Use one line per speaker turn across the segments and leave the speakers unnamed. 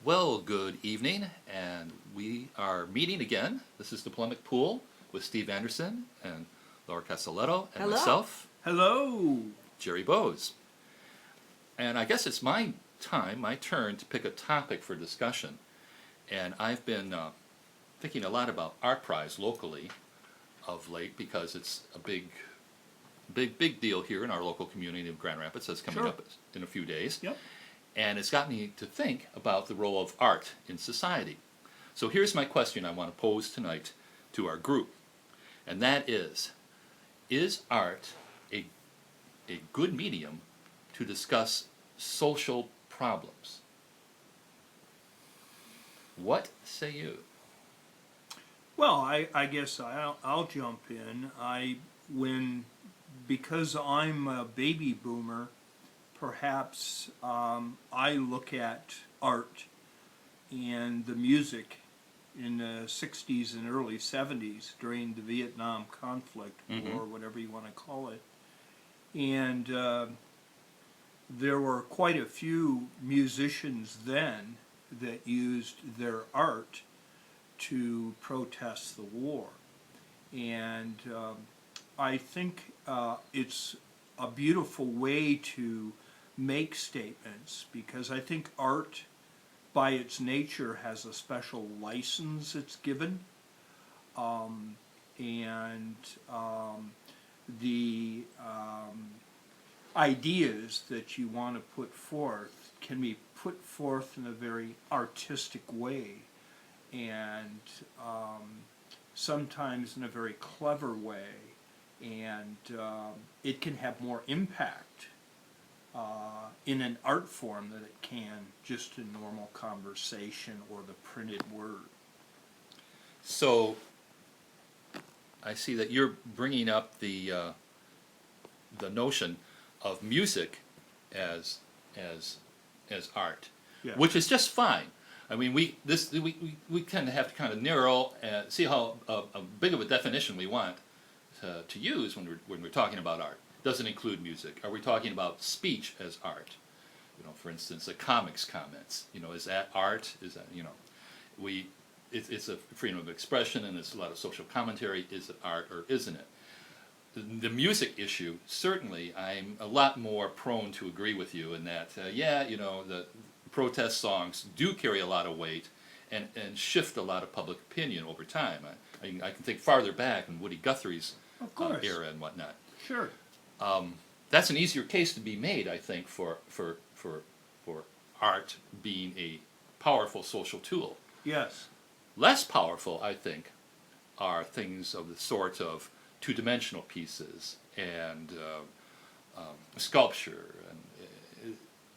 Well, good evening, and we are meeting again. This is the Polemic Pool with Steve Anderson and Laura Castelletto and
Hello.
myself,
Hello.
Jerry Bowes. And I guess it's my turn to pick a topic for discussion. And I've been thinking a lot about Art Prize locally of late because it's a big deal here in our local community of Grand Rapids that's coming
Sure.
up in a few days.
Yep.
And it's got me to think about the role of art in society. So here's my question I want to pose tonight to our group, and that is art a good medium to discuss social problems? What say you?
Well, I guess I'll jump in. Because I'm a baby boomer, perhaps I look at art and the music in the 60s and early 70s during the Vietnam conflict, or whatever you want to call it. And there were quite a few musicians then that used their art to protest the war. And I think it's a beautiful way to make statements, because I think art by its nature has a special license it's given, and the ideas that you want to put forth can be put forth in a very artistic way, and sometimes in a very clever way, and it can have more impact in an art form than it can just in normal conversation or the printed word.
So I see that you're bringing up the notion of music as art,
Yeah.
which is just fine. I mean, we kind of have to kind of narrow and see how big of a definition we want to use when we're talking about art. Does it include music? Are we talking about speech as art? You know, for instance, the comics comments. You know, is that art? Is that, you know, it's a freedom of expression and it's a lot of social commentary. Is it art or isn't it? The music issue, certainly, I'm a lot more prone to agree with you in that, yeah, you know, the protest songs do carry a lot of weight and shift a lot of public opinion over time. I can think farther back in Woody Guthrie's
Of course.
era and whatnot.
Sure.
That's an easier case to be made, I think, for art being a powerful social tool.
Yes.
Less powerful, I think, are things of the sort of two-dimensional pieces and sculpture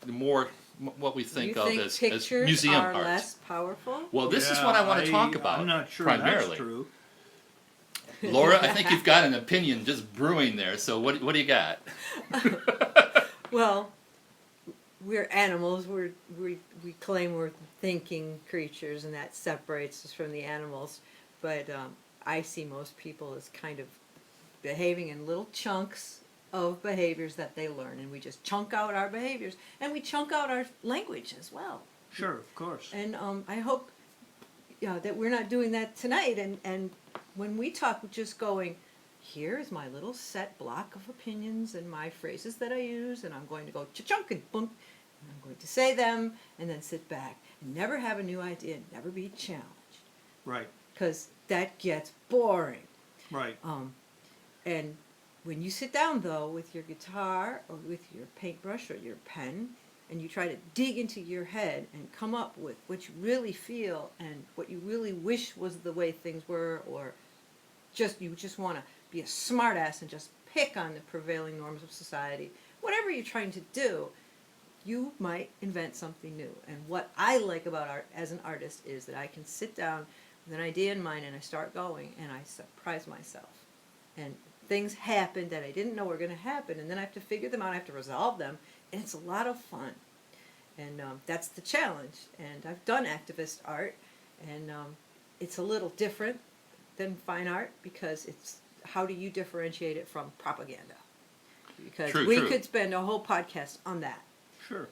and more what we think
you
of
think
as
pictures
museum
are
art.
less powerful?
Well, this is what I want to talk about
I'm not sure
primarily.
that's true.
Laura, I think you've got an opinion just brewing there. So what do you got?
Well, we're animals. We claim we're thinking creatures, and that separates us from the animals. But I see most people as kind of behaving in little chunks of behaviors that they learn, and we just chunk out our behaviors, and we chunk out our language as well.
Sure, of course.
And I hope that we're not doing that tonight. And when we talk, we're just going, here's my little set block of opinions and my phrases that I use, and I'm going to go cha-chunk and boom, and I'm going to say them, and then sit back and never have a new idea, never be challenged,
Right,
because that gets boring.
right.
And when you sit down, though, with your guitar or with your paintbrush or your pen, and you try to dig into your head and come up with what you really feel and what you really wish was the way things were, or you just want to be a smartass and just pick on the prevailing norms of society, whatever you're trying to do, you might invent something new. And what I like about art as an artist is that I can sit down with an idea in mind and I start going and I surprise myself. And things happen that I didn't know were going to happen, and then I have to figure them out, I have to resolve them, and it's a lot of fun. And that's the challenge. And I've done activist art, and it's a little different than fine art, because it's how do you differentiate it from propaganda? Because
True,
we
true.
could spend a whole podcast on that.
Sure.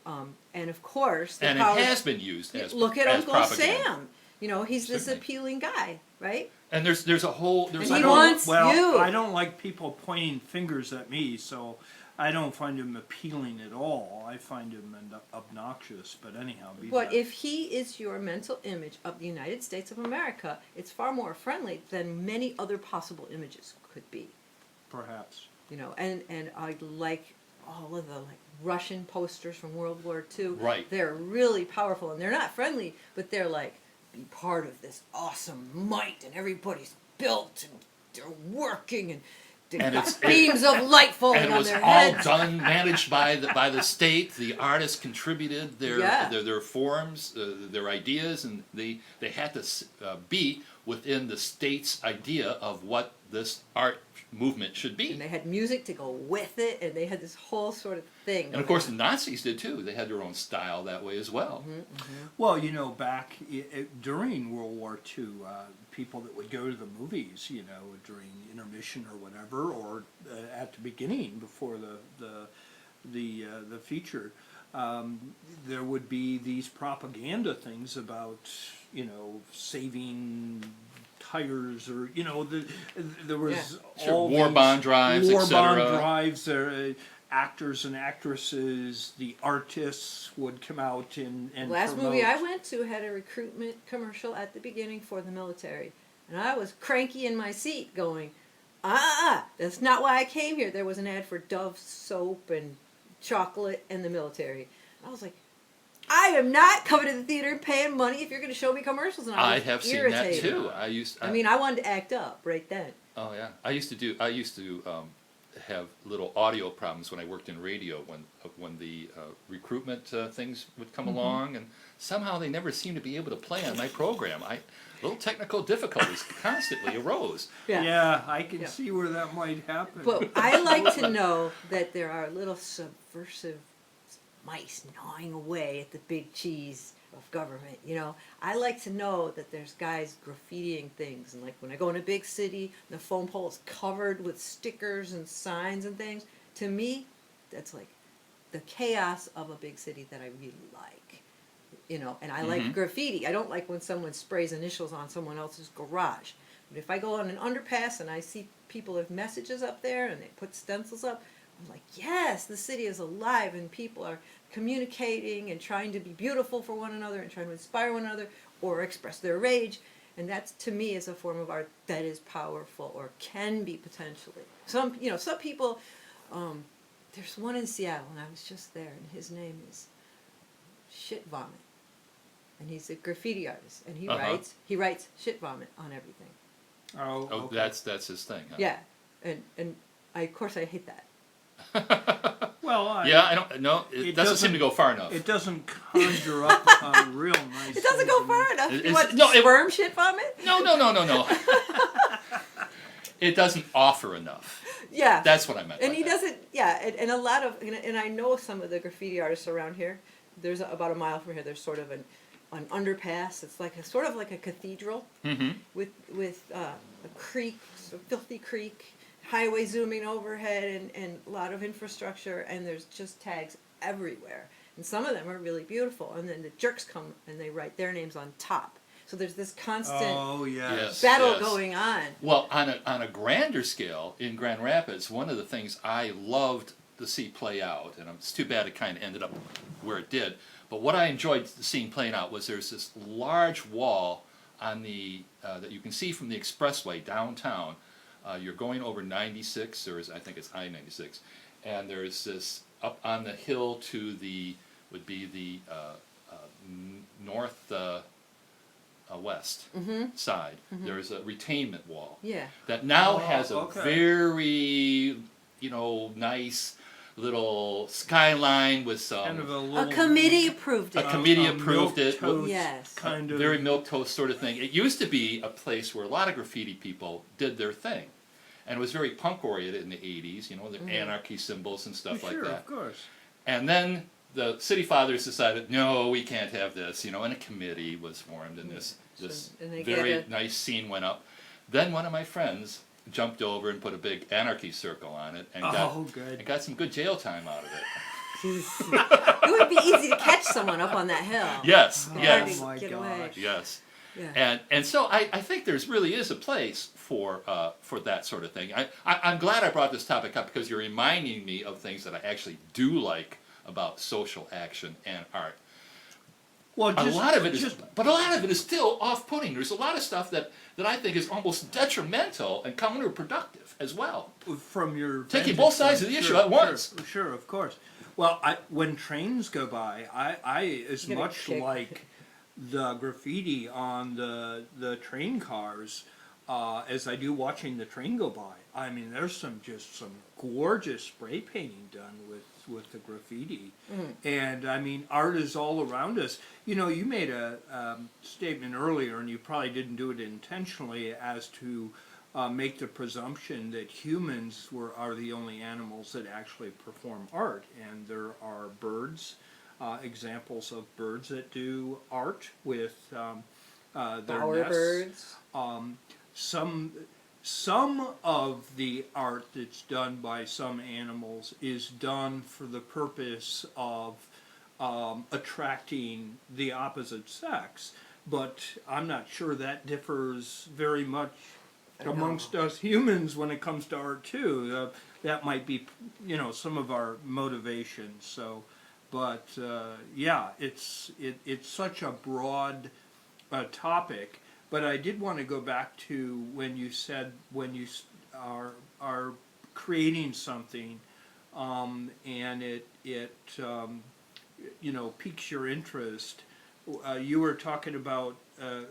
And of course, the
And
power.
it has been used as
Look at
as
Uncle
propaganda.
Sam. You know, he's this
Certainly.
appealing guy, right?
And there's a whole there's
And
a
he
whole,
wants you.
I don't like people pointing fingers at me, so I don't find him appealing at all. I find him obnoxious, but anyhow.
But if he is your mental image of the United States of America, it's far more friendly than many other possible images could be.
Perhaps.
You know, and I like all of the like Russian posters from World War II.
Right.
They're really powerful, and they're not friendly, but they're like, be part of this awesome might, and everybody's built, and they're working, and they've
And
got
it's-
beams of light falling
and it
on
was
their
all
heads.
done managed by the state. The artists contributed
Yeah.
their forms, their ideas, and they had to be within the state's idea of what this art movement should be.
And they had music to go with it, and they had this whole sort of thing.
And of course, the Nazis did too. They had their own style that way as well.
Well, you know, back during World War II, people that would go to the movies, you know, during intermission or whatever, or at the beginning before the feature, there would be these propaganda things about, you know, saving tires, or you know, there was
Sure,
all
war
these
bond drives,
war bond
etc.
drives. Actors and actresses, the artists would come out and
Last
promote.
movie I went to had a recruitment commercial at the beginning for the military. And I was cranky in my seat going, that's not why I came here. There was an ad for Dove soap and chocolate and the military. I was like, I am not coming to the theater and paying money if you're going to show me commercials. And I
I
was
have seen
irritated.
that too.
I mean, I wanted to act up right then.
Oh yeah, I used to have little audio problems when I worked in radio when the recruitment things would come along, and somehow they never seemed to be able to play on my program. Little technical difficulties constantly arose.
Yeah, I can
Yeah.
see where that might happen.
But I like to know that there are little subversive mice gnawing away at the big cheese of government, you know. I like to know that there's guys graffitiing things, and like when I go in a big city, the phone pole is covered with stickers and signs and things. To me, that's like the chaos of a big city that I really like, you know. And I like graffiti. I don't like when someone sprays initials on someone else's garage. But if I go on an underpass and I see people have messages up there and they put stencils up, I'm like, yes, the city is alive and people are communicating and trying to be beautiful for one another and trying to inspire one another or express their rage. And that, to me, is a form of art that is powerful or can be potentially. Some people, there's one in Seattle, and I was just there, and his name is Shit Vomit. And he's a graffiti artist, and he writes shit vomit on everything.
Oh,
Oh,
okay.
that's his thing. Huh?
Yeah, and of course I hate that.
Well,
Yeah, I don't. No, it doesn't seem to go far enough.
It doesn't conjure up a real nice.
It doesn't go
image.
far enough.
It-
You
it's-
want
no, it-
sperm shit vomit?
No. It doesn't offer enough.
Yeah.
That's what I meant.
And
by
he
that.
doesn't, yeah, and a lot of, and I know some of the graffiti artists around here. There's about a mile from here, there's sort of an underpass. It's like sort of like a cathedral with a creek, a filthy creek, highway zooming overhead, and a lot of infrastructure, and there's just tags everywhere. And some of them are really beautiful, and then the jerks come and they write their names on top. So there's this constant
Oh yes.
Yes.
battle going on.
Well, on a grander scale, in Grand Rapids, one of the things I loved to see play out, and it's too bad it kind of ended up where it did, but what I enjoyed seeing playing out was there's this large wall on the that you can see from the expressway downtown. You're going over 96, or I think it's I-96, and there's this up on the hill to the north west side. There's a retainment wall
Yeah.
that now
Oh,
has a
okay.
very nice little skyline with
Kind of
some
a
A
little.
committee approved
A
it.
committee approved it.
milquetoast
Yes.
Kind of.
very milquetoast sort of thing. It used to be a place where a lot of graffiti people did their thing, and it was very punk oriented in the 80s. The anarchy symbols and stuff
Sure,
like that.
of course.
And then the city fathers decided, no, we can't have this, and a committee was formed, and this
and they
very
get
nice scene went up. Then one of my friends jumped over and put a big anarchy circle on it, and
Oh, good.
got some good jail time out of it.
It would be easy to catch someone up on that hill.
Yes,
Hard
yes,
to
my
get away.
gosh.
yes.
Yeah.
And so I think there's really is a place for that sort of thing. I'm glad I brought this topic up because you're reminding me of things that I actually do like about social action and art.
Well,
A lot of it is, but a lot of it is still off-putting. There's a lot of stuff that I think is almost detrimental and counterproductive as well.
from your
Taking
vantage
both sides
point,
of the issue
sure,
at once.
Sure, of course. Well, when trains go by, I as
Get a
much
kick.
like the graffiti on the train cars as I do watching the train go by. I mean, there's some gorgeous spray painting done with the graffiti, and I mean, art is all around us. You know, you made a statement earlier, and you probably didn't do it intentionally, as to make the presumption that humans are the only animals that actually perform art, and there are birds, examples of birds that do art with their nests.
Bowerbirds.
Some of the art that's done by some animals is done for the purpose of attracting the opposite sex, but I'm not sure that differs very much amongst us humans when it comes to art too. That might be, you know, some of our motivations. So, but yeah, it's such a broad topic. But I did want to go back to when you said when you are creating something, and it you know, piques your interest. You were talking about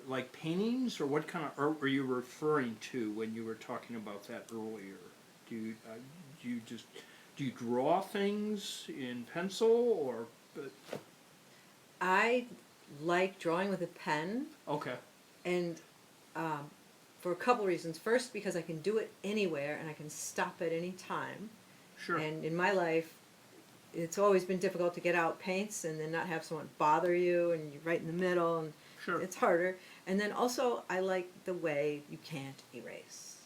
like paintings, or what kind of art were you referring to when you were talking about that earlier? Do you draw things in pencil, or?
I like drawing with a pen,
Okay.
and for a couple reasons. First, because I can do it anywhere and I can stop at any time.
Sure.
And in my life, it's always been difficult to get out paints and then not have someone bother you, and you're right in the middle, and
Sure.
it's harder. And then also, I like the way you can't erase.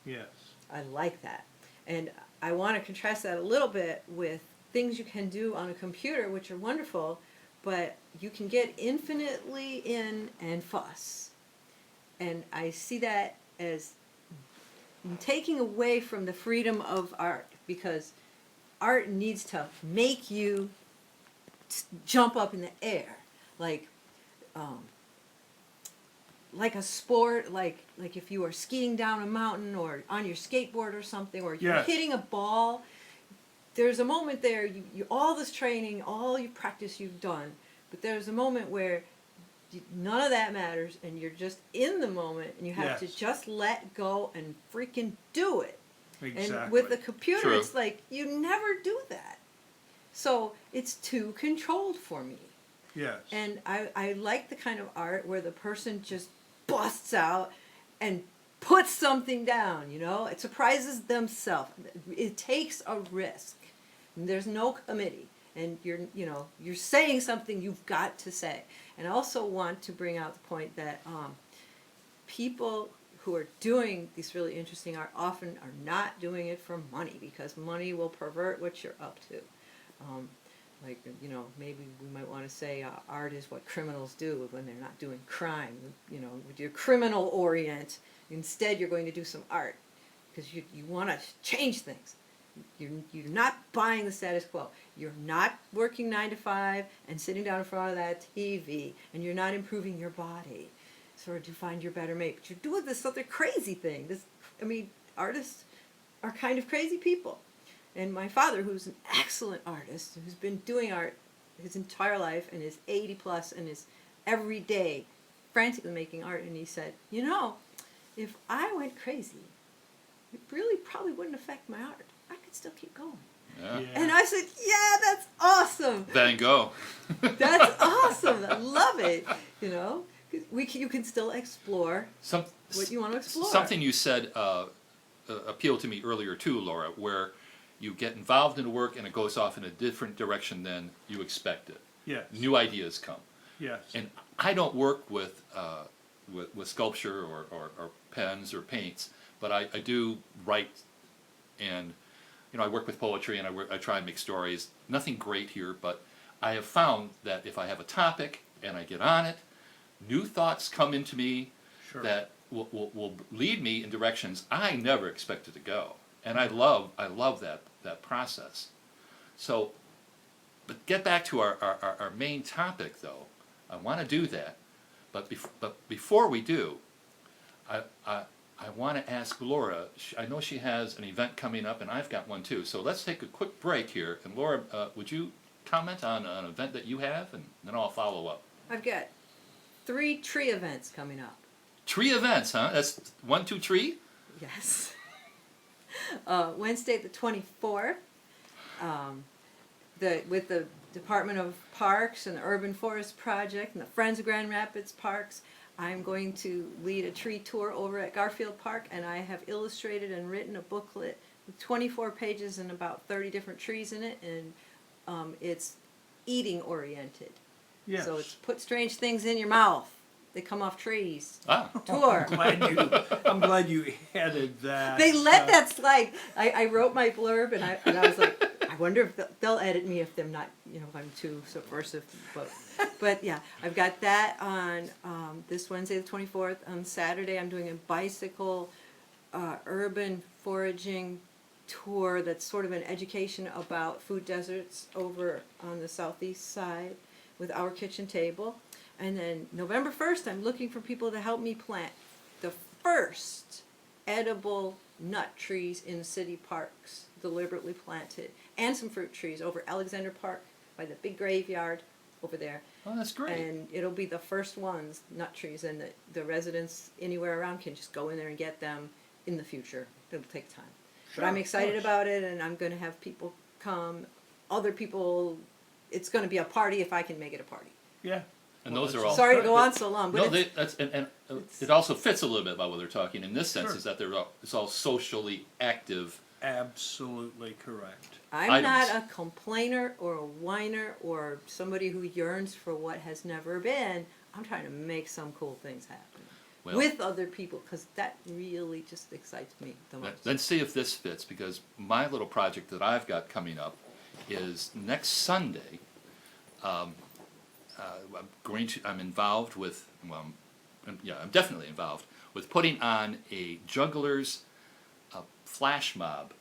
Yes.
I like that. And I want to contrast that a little bit with things you can do on a computer, which are wonderful, but you can get infinitely in and fuss. And I see that as taking away from the freedom of art, because art needs to make you jump up in the air, like a sport, like if you are skiing down a mountain or on your skateboard or something, or you're
Yes.
hitting a ball. There's a moment there, you all this training, all your practice you've done, but there's a moment where none of that matters, and you're just in the moment, and you have to
Yes.
just let go and freaking do it.
Exactly.
And with the computer,
True.
it's like, you never do that. So it's too controlled for me.
Yes.
And I like the kind of art where the person just busts out and puts something down, you know? It surprises themselves. It takes a risk. And there's no committee. And you're saying something you've got to say. And I also want to bring out the point that people who are doing these really interesting art often are not doing it for money, because money will pervert what you're up to. Like, you know, maybe we might want to say art is what criminals do when they're not doing crime. You know, with your criminal orient, instead you're going to do some art because you want to change things. You're not buying the status quo. You're not working 9 to 5 and sitting down in front of that TV, and you're not improving your body sort of to find your better mate. But you're doing this other crazy thing. Artists are kind of crazy people. And my father, who's an excellent artist, who's been doing art his entire life and is 80 plus and is every day frantically making art, and he said, you know, if I went crazy, it really probably wouldn't affect my art. I could still keep going.
Yeah.
Yeah.
And I said, yeah, that's awesome.
Van Gogh.
That's awesome. I love it. You know, you can still explore
Some,
what you want to explore.
Something you said appealed to me earlier too, Laura, where you get involved in the work and it goes off in a different direction than you expected.
Yes.
New ideas come.
Yes.
And I don't work with sculpture or pens or paints, but I do write, and I work with poetry and I try and make stories. Nothing great here, but I have found that if I have a topic and I get on it, new thoughts come into me
Sure.
that will lead me in directions I never expected to go. And I love that process. So, but get back to our main topic though. I want to do that, but before we do, I want to ask Laura. I know she has an event coming up, and I've got one too. So let's take a quick break here. And Laura, would you comment on an event that you have, and then I'll follow up.
I've got 3 tree events coming up.
Tree events, huh? That's 1, 2, 3.
Yes. Wednesday the 24th, with the Department of Parks and the Urban Forest Project and the Friends of Grand Rapids Parks, I'm going to lead a tree tour over at Garfield Park, and I have illustrated and written a booklet with 24 pages and about 30 different trees in it, and it's eating oriented.
Yes.
So it's put strange things in your mouth. They come off trees.
Ah,
Tour.
I'm glad you added that.
They let that slide. I wrote my blurb, and I was like, I wonder if they'll edit me if I'm not, if I'm too subversive. But yeah, I've got that on this Wednesday the 24th. On Saturday, I'm doing a bicycle urban foraging tour that's sort of an education about food deserts over on the southeast side with Our Kitchen Table. And then November 1st, I'm looking for people to help me plant the first edible nut trees in city parks, deliberately planted, and some fruit trees over Alexander Park by the big graveyard over there.
oh, that's great.
And it'll be the first ones, nut trees, and the residents anywhere around can just go in there and get them in the future. It'll take time.
Sure,
But I'm
of
excited
course.
about it, and I'm going to have people come. Other people, it's going to be a party if I can make it a party.
Yeah.
And those are all.
Sorry to go on so long, but
No,
it's,
that's and it also fits a little bit about what they're talking in this sense
Sure.
is that it's all socially active.
Absolutely correct.
I'm
items.
not a complainer or a whiner or somebody who yearns for what has never been. I'm trying to make some cool things happen
Well,
with other people, because that really just excites me the most.
Then see if this fits, because my little project that I've got coming up is next Sunday. I'm involved with, I'm definitely involved with putting on a jugglers flash mob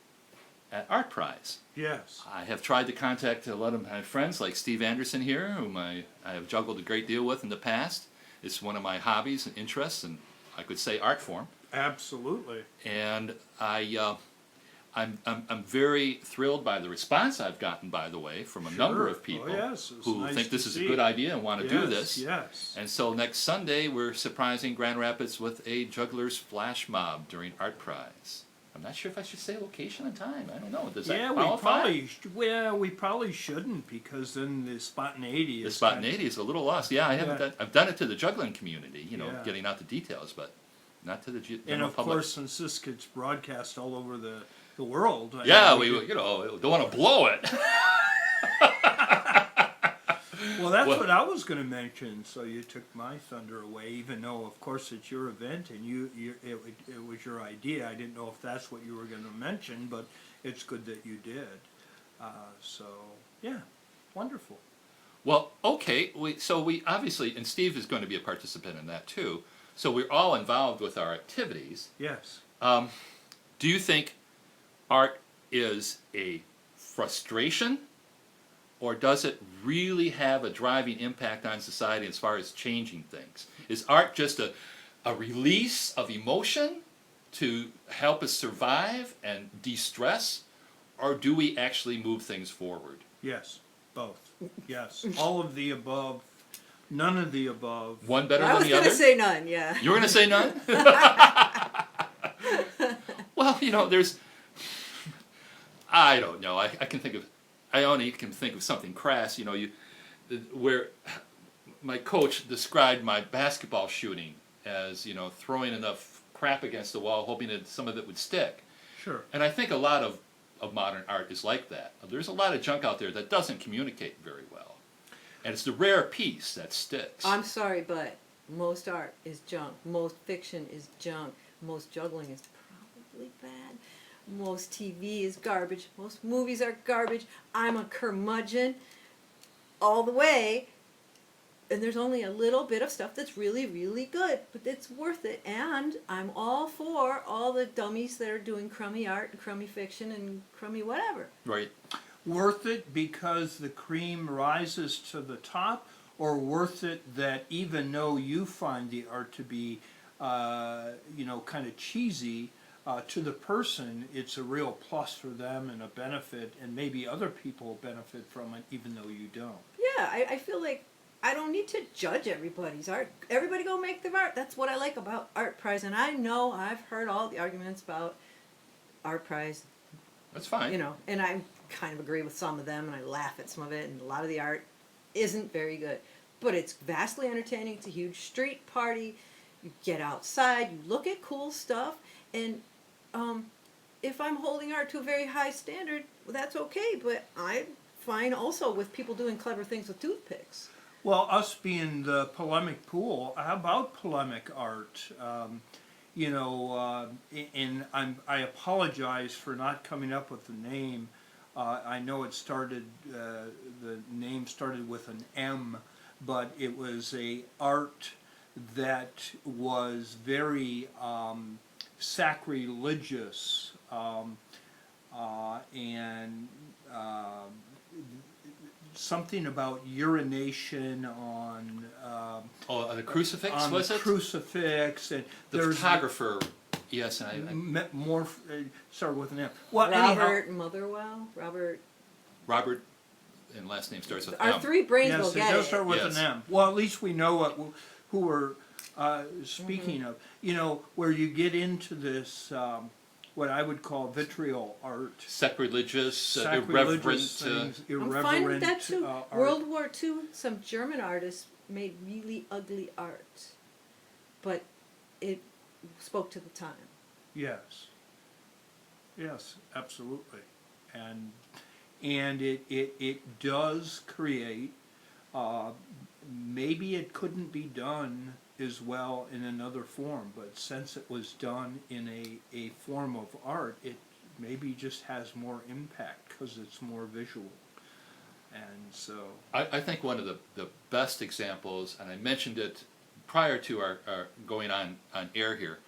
at Art Prize.
Yes.
I have tried to contact a lot of my friends like Steve Anderson here, whom I have juggled a great deal with in the past. It's one of my hobbies and interests, and I could say art form.
Absolutely.
And I'm very thrilled by the response I've gotten, by the way, from a number of people
yes, it's
who
nice
think
to
this is
see.
a good idea and want to do
Yes,
this.
Yes.
And so next Sunday, we're surprising Grand Rapids with a jugglers flash mob during Art Prize. I'm not sure if I should say location and time. I don't know. Does that
Yeah,
qualify?
we probably shouldn't, because then the spontaneity
The
is
spontaneity is a little lost. Yeah, I haven't
Yeah.
I've done it to the juggling community,
Yeah.
getting out the details, but not to the
And
general
of
public.
course, since this gets broadcast all over the world.
Yeah, we don't want to blow it.
Well, that's
Well-
what I was going to mention. So you took my thunder away, even though, of course, it's your event and it was your idea. I didn't know if that's what you were going to mention, but it's good that you did. So yeah, wonderful.
Well, okay. So we obviously, and Steve is going to be a participant in that too. So we're all involved with our activities.
Yes.
Do you think art is a frustration, or does it really have a driving impact on society as far as changing things? Is art just a release of emotion to help us survive and de-stress, or do we actually move things forward?
Yes. Both. Yes. All of the above. None of the above.
One better
I
than
was
the
going
other?
to say none, yeah.
You were going to say none? Well, there's, I don't know. I only can think of something crass. Where my coach described my basketball shooting as, throwing enough crap against the wall, hoping that some of it would stick.
Sure.
And I think a lot of modern art is like that. There's a lot of junk out there that doesn't communicate very well. And it's the rare piece that sticks.
I'm sorry, but most art is junk. Most fiction is junk. Most juggling is probably bad. Most TV is garbage. Most movies are garbage. I'm a curmudgeon all the way. And there's only a little bit of stuff that's really, really good, but it's worth it. And I'm all for all the dummies that are doing crummy art and crummy fiction and crummy whatever.
Right.
Worth it because the cream rises to the top, or worth it that even though you find the art to be, kind of cheesy, to the person, it's a real plus for them and a benefit, and maybe other people benefit from it even though you don't.
Yeah, I feel like I don't need to judge everybody's art. Everybody go make their art. That's what I like about Art Prize. And I know I've heard all the arguments about Art Prize,
That's fine.
and I kind of agree with some of them, and I laugh at some of it, and a lot of the art isn't very good. But it's vastly entertaining. It's a huge street party. You get outside, you look at cool stuff, and if I'm holding art to a very high standard, well, that's okay. But I'm fine also with people doing clever things with toothpicks.
Well, us being the polemic pool, how about polemic art? And I apologize for not coming up with the name. I know it started, the name started with an M, but it was a art that was very sacrilegious and something about urination on
Oh, the crucifix,
on
was
the
it?
crucifix, and
The
there's
photographer, yes, and
more started with an M. Well, anyhow,
Robert Motherwell? Robert.
Robert, and last name starts with
Our
M.
three brains will
yes, it
get
does
it.
start with
Yes.
an M. Well, at least we know who we're speaking of. Where you get into this, what I would call vitriol art.
Sacrilegious,
Sacrilegious
irreverent.
things,
I'm
irreverent
fine with that too.
art.
World War II, some German artists made really ugly art, but it spoke to the time.
Yes. Yes, absolutely. And it does create, maybe it couldn't be done as well in another form, but since it was done in a form of art, it maybe just has more impact because it's more visual. And so,
I think one of the best examples, and I mentioned it prior to our going on air here,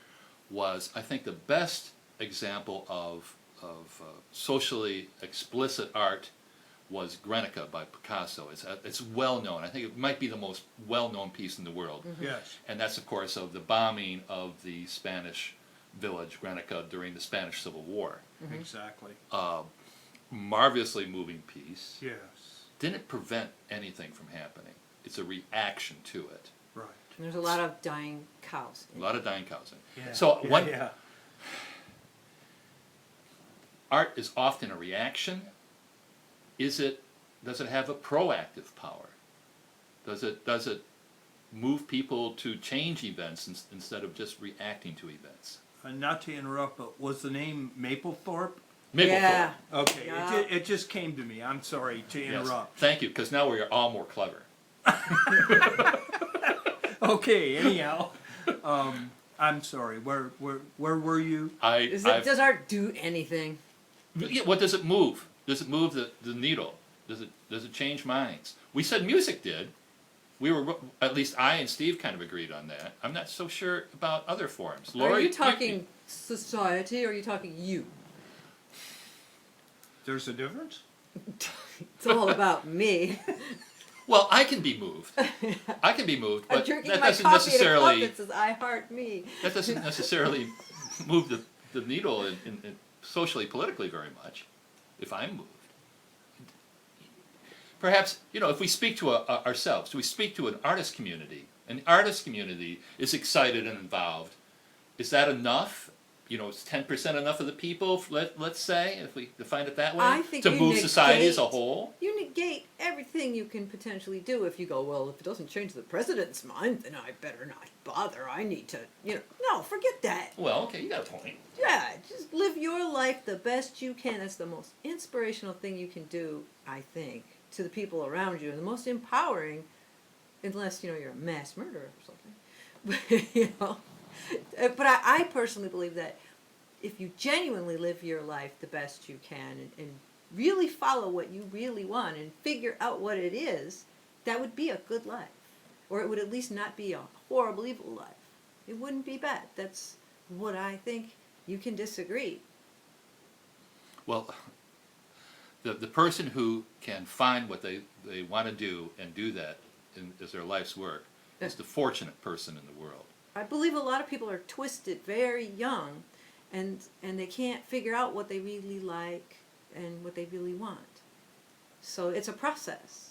was I think the best example of socially explicit art was Guernica by Picasso. It's well known. I think it might be the most well known piece in the world.
yes.
And that's of course of the bombing of the Spanish village Guernica during the Spanish Civil War.
Exactly.
Marvelously moving piece.
Yes.
Didn't prevent anything from happening. It's a reaction to it.
Right.
And there's a lot of dying cows.
A lot of dying cows in it.
Yeah.
So
yeah,
one
yeah.
art is often a reaction. Does it have a proactive power? Does it move people to change events instead of just reacting to events?
Not to interrupt, but was the name Mapplethorpe?
Maplethorpe.
Yeah.
Okay,
Yeah.
it just came to me. I'm sorry to
Yes.
interrupt.
Thank you, because now we're all more clever.
Okay, anyhow, I'm sorry. Where were you?
Does art do anything?
Yeah, what does it move? Does it move the needle? Does it change minds? We said music did. We were, at least I and Steve kind of agreed on that. I'm not so sure about other forms.
Are
Lori,
you talking society or are you talking you?
There's a difference?
It's all about me.
Well, I can be moved. I can be moved,
I'm
but
drinking
that
my
doesn't
coffee in a cup
necessarily
that says I heart me.
that doesn't necessarily move the needle in socially, politically very much. If I'm moved, perhaps if we speak to ourselves, we speak to an artist community. An artist community is excited and involved. Is that enough? Is 10% enough of the people? Let's say, if we define it that way,
I think
to
you
move society as a
negate-
whole.
You negate everything you can potentially do if you go, well, if it doesn't change the president's mind, then I better not bother. I need to, no, forget that.
Well, okay, you got a point.
Yeah, just live your life the best you can. That's the most inspirational thing you can do, I think, to the people around you, and the most empowering, unless you're a mass murderer or something. But but I personally believe that if you genuinely live your life the best you can and really follow what you really want and figure out what it is, that would be a good life. Or it would at least not be a horrible, evil life. It wouldn't be bad. That's what I think. You can disagree.
Well, the person who can find what they want to do and do that as their life's work is the fortunate person in the world.
I believe a lot of people are twisted very young, and they can't figure out what they really like and what they really want. So it's a process.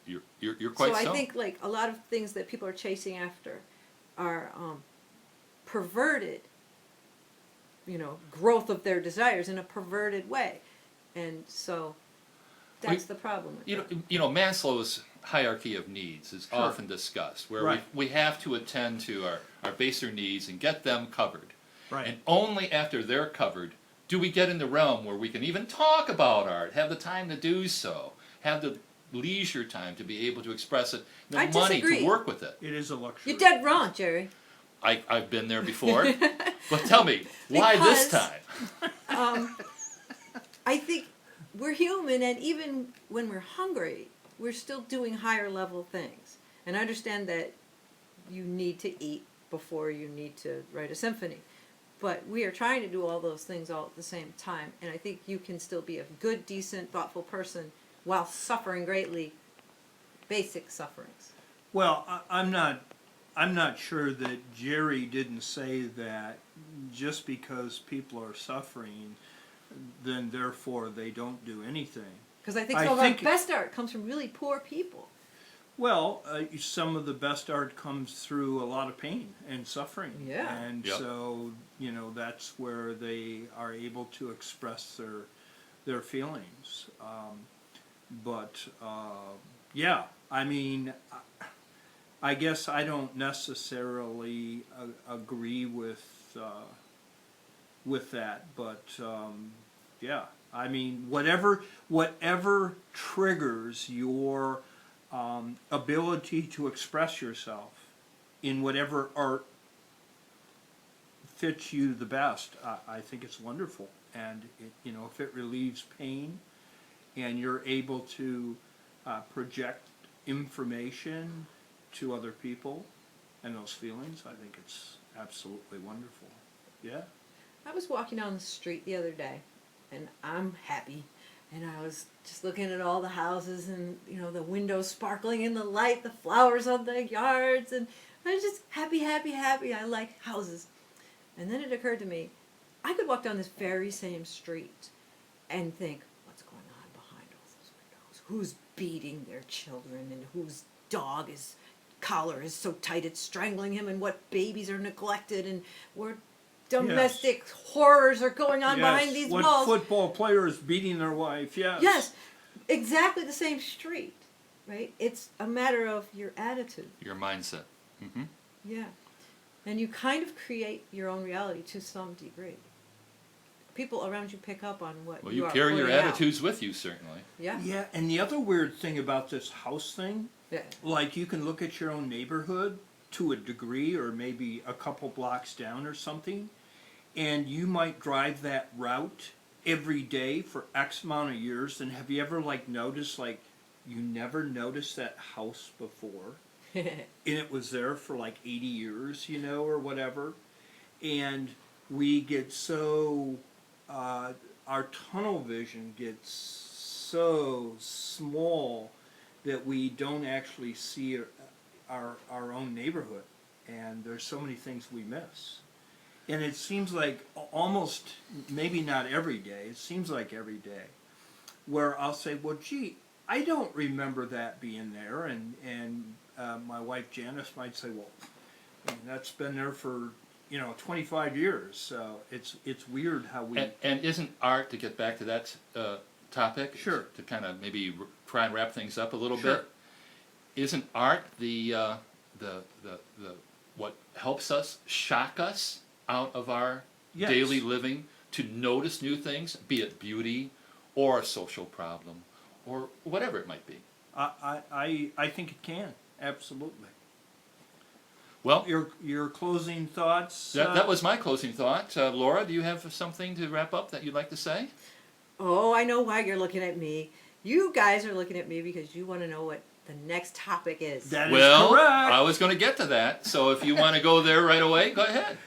You're quite
so.
so.
I think like a lot of things that people are chasing after are perverted, growth of their desires in a perverted way, and so that's the problem. With
Maslow's hierarchy of needs is
Sure.
often discussed, where
Right.
we have to attend to our baser needs and get them covered.
Right.
And only after they're covered do we get in the realm where we can even talk about art, have the time to do so, have the leisure time to be able to express it, the
I
money
disagree.
to work with it.
It is a luxury.
You're dead wrong, Jerry.
I've been there before. But tell me, why this
Because-
time?
I think we're human, and even when we're hungry, we're still doing higher level things. And I understand that you need to eat before you need to write a symphony. But we are trying to do all those things all at the same time. And I think you can still be a good, decent, thoughtful person while suffering greatly basic sufferings.
Well, I'm not sure that Jerry didn't say that just because people are suffering, then therefore they don't do anything.
Because I think
I
some of
think-
our best art comes from really poor people.
Well, some of the best art comes through a lot of pain and suffering.
Yeah.
And
Yep.
so, that's where they are able to express their feelings. Yeah, I mean, I guess I don't necessarily agree with that, but yeah, I mean, whatever triggers your ability to express yourself in whatever art fits you the best, I think it's wonderful. And if it relieves pain, and you're able to project information to other people and those feelings, I think it's absolutely wonderful. Yeah.
I was walking down the street the other day, and I'm happy. And I was just looking at all the houses and, the windows sparkling in the light, the flowers on the yards, and I was just happy, happy, happy. I like houses. And then it occurred to me, I could walk down this very same street and think, what's going on behind all those windows? Who's beating their children, and whose dog collar is so tight it's strangling him, and what babies are neglected, and what domestic horrors are going on behind these
what
walls.
football player is beating their wife, yes.
Yes, exactly the same street, right? It's a matter of your attitude.
Your mindset. Hmm.
Yeah. And you kind of create your own reality to some degree. People around you pick up on what
Well,
you
you
are
carry your
putting out.
attitudes with you, certainly.
Yeah.
Yeah, and the other weird thing about this house thing,
Yeah.
like you can look at your own neighborhood to a degree, or maybe a couple blocks down or something, and you might drive that route every day for X amount of years, and have you ever noticed you never noticed that house before, and it was there for 80 years, or whatever, and we get so, our tunnel vision gets so small that we don't actually see our own neighborhood, and there's so many things we miss. And it seems like almost, maybe not every day, it seems like every day, where I'll say, well, gee, I don't remember that being there, and my wife Janice might say, well, that's been there for 25 years. So it's weird how we.
And isn't art, to get back to that topic,
Sure.
to kind of maybe try and wrap things up a little
Sure.
bit, isn't art the what helps us, shock us out of our
Yes.
daily living, to notice new things, be it beauty or a social problem or whatever it might be?
I think it can, absolutely.
Well,
Your closing thoughts?
that was my closing thought. Laura, do you have something to wrap up that you'd like to say?
Oh, I know why you're looking at me. You guys are looking at me because you want to know what the next topic is.
That is
Well,
correct.
I was going to get to that, so if you want to go there right away, go ahead.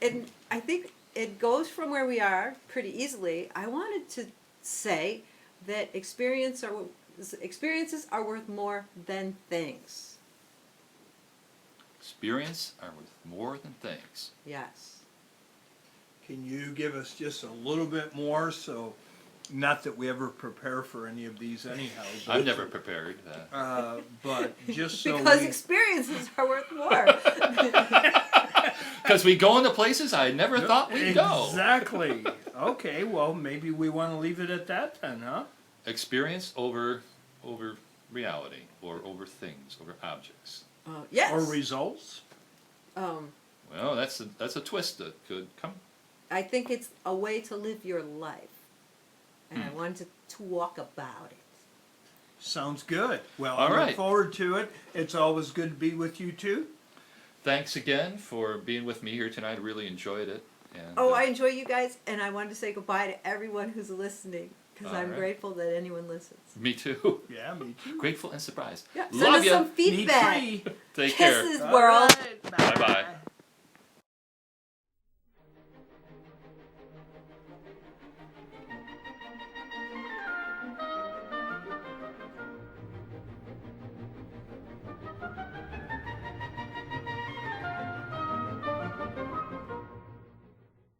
And I think it goes from where we are pretty easily. I wanted to say that experiences are worth more than things.
Experience are worth more than things.
Yes.
Can you give us just a little bit more? So, not that we ever prepare for any of these anyhow.
I'm never prepared.
But just so
Because
we,
experiences are worth more.
Because we go into places I never thought we'd go.
Exactly. Okay, well, maybe we want to leave it at that then, huh?
Experience over reality, or over things, over objects.
Yes.
Or results?
Well, that's a twist that could come.
I think it's a way to live your life. And I wanted to talk about it.
Sounds good. Well,
All
I
right.
look forward to it. It's always good to be with you too.
Thanks again for being with me here tonight. I really enjoyed it. And,
Oh, I enjoy you guys, and I wanted to say goodbye to everyone who's listening, because
All
I'm
right.
grateful that anyone listens.
Me too.
Yeah, me too.
Grateful and surprised.
Yeah, send
Love
us
ya.
some feedback.
Me too.
Take care.
Kisses,
All
world.
right,
Bye-bye.